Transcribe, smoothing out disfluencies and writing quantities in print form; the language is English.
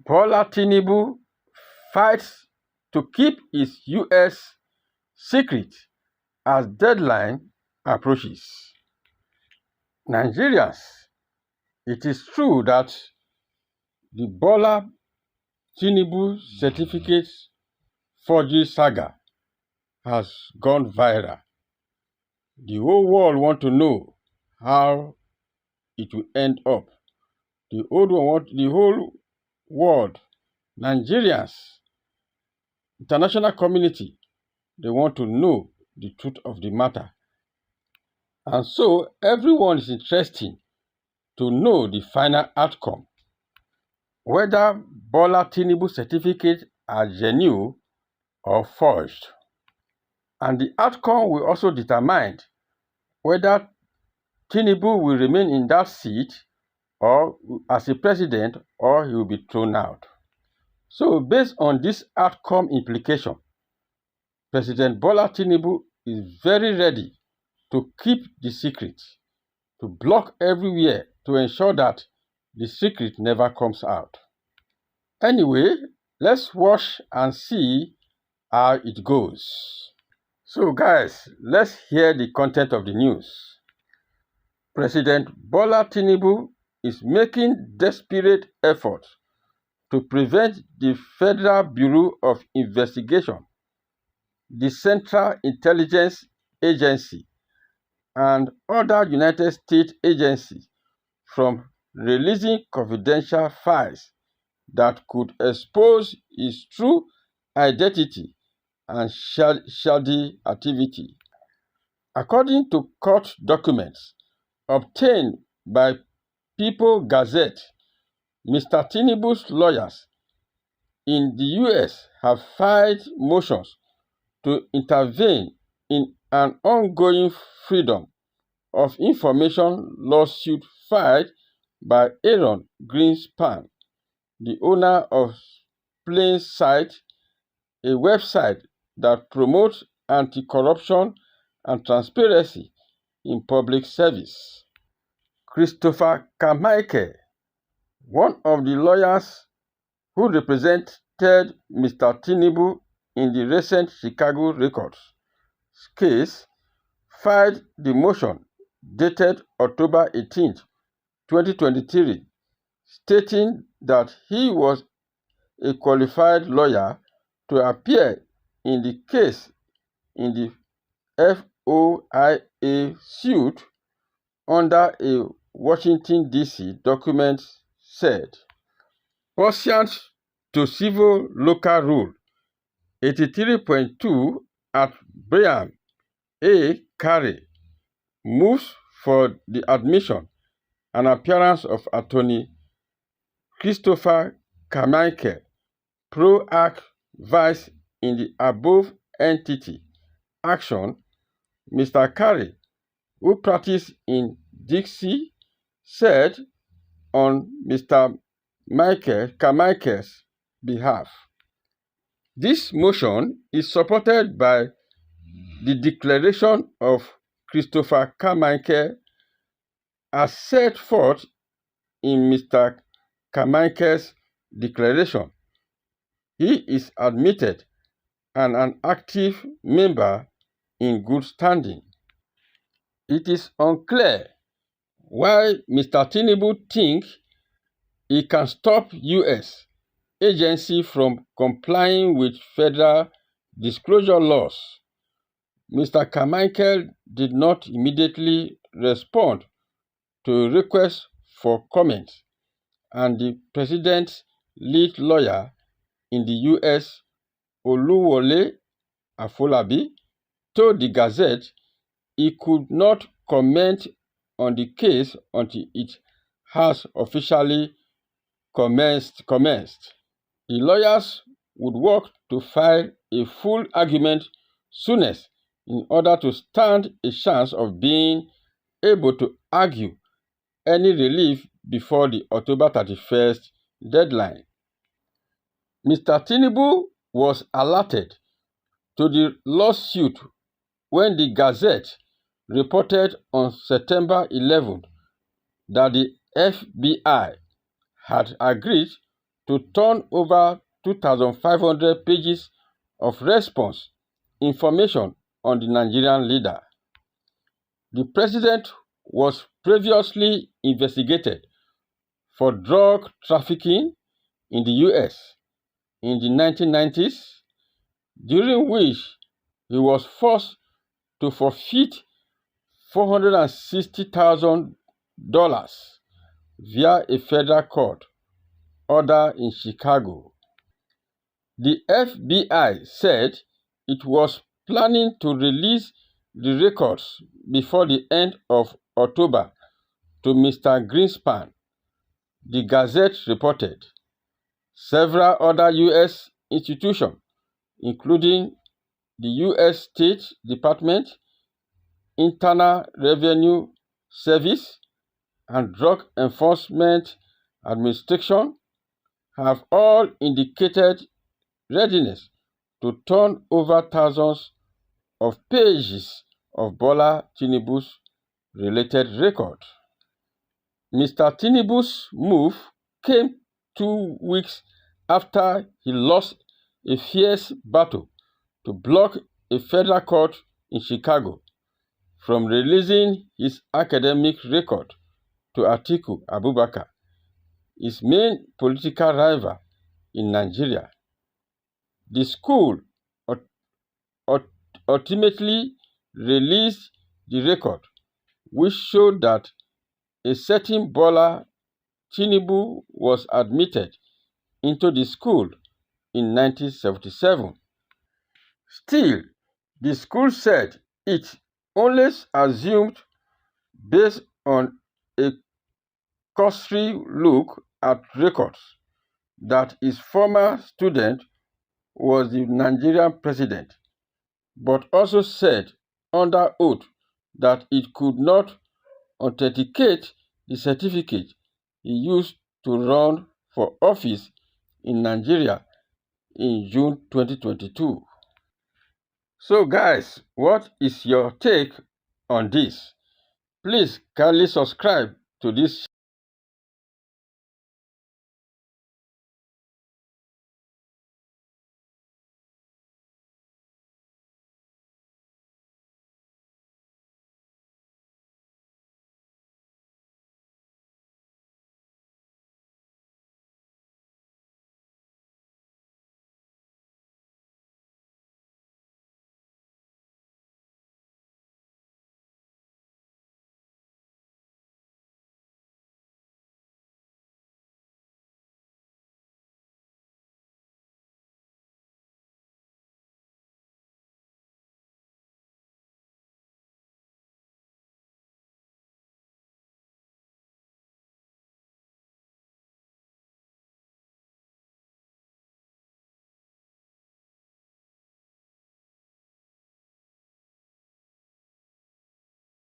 Bola Tinubu fights to keep his US secret as deadline approaches. Nigerians, it is true that the Bola Tinubu certificate forgery saga has gone viral. The whole world wants to know how it will end up. The whole world, Nigerians, international community, they want to know the truth of the matter. And so everyone is interested to know the final outcome, whether Bola Tinubu certificates are genuine or forged. And the outcome will also determine whether Tinubu will remain in that seat or as a president, or he will be thrown out. So based on this outcome implication, President Bola Tinubu is very ready to keep the secret, to block everywhere to ensure that the secret never comes out. Anyway, let's watch and see how it goes. So guys, let's hear the content of the news. President Bola Tinubu is making desperate efforts to prevent the Federal Bureau of Investigation, the Central Intelligence Agency, and other United States agencies from releasing confidential files that could expose his true identity and shady activity. According to court documents obtained by People Gazette, Mr. Tinubu's lawyers in the US have filed motions to intervene in an ongoing Freedom of Information lawsuit filed by Aaron Greenspan, the owner of Plain Sight, a website that promotes anti-corruption and transparency in public service. Christopher Carmichael, one of the lawyers who represented Mr. Tinubu in the recent Chicago Records case, filed the motion dated October 18, 2023, stating that he was a qualified lawyer to appear in the case in the FOIA suit under a Washington, D.C. document said, pursuant to Civil Local Rule 83.2 at Brian A. Carey, moves for the admission and appearance of Attorney Christopher Carmichael, pro-act vice in the above entity action. Mr. Carey, who practiced in Dixie, said on Mr. Carmichael's behalf. This motion is supported by the declaration of Christopher Carmichael as set forth in Mr. Carmichael's declaration. He is admitted and an active member in good standing. It is unclear why Mr. Tinubu thinks he can stop U.S. agency from complying with federal disclosure laws. Mr. Carmichael did not immediately respond to a request for comment, and the president's lead lawyer in the U.S., Oluwole Afolabi, told the Gazette he could not comment on the case until it has officially commenced. The lawyers would work to file a full argument soonest in order to stand a chance of being able to argue any relief before the October 31st deadline. Mr. Tinubu was alerted to the lawsuit when the Gazette reported on September 11 that the FBI had agreed to turn over 2,500 pages of response information on the Nigerian leader. The president was previously investigated for drug trafficking in the US in the 1990s, during which he was forced to forfeit $460,000 via a federal court order in Chicago. The FBI said it was planning to release the records before the end of October to Mr. Greenspan, the Gazette reported. Several other U.S. institutions, including the U.S. State Department, Internal Revenue Service, and Drug Enforcement Administration, have all indicated readiness to turn over thousands of pages of Bola Tinubu's related record. Mr. Tinubu's move came 2 weeks after he lost a fierce battle to block a federal court in Chicago from releasing his academic record to Atiku Abubakar, his main political rival in Nigeria. The school ultimately released the record, which showed that a certain Bola Tinubu was admitted into the school in 1977. Still, the school said it only assumed, based on a cursory look at records, that his former student was the Nigerian president, but also said under oath that it could not authenticate the certificate he used to run for office in Nigeria in June 2022. So guys, what is your take on this? Please kindly subscribe to this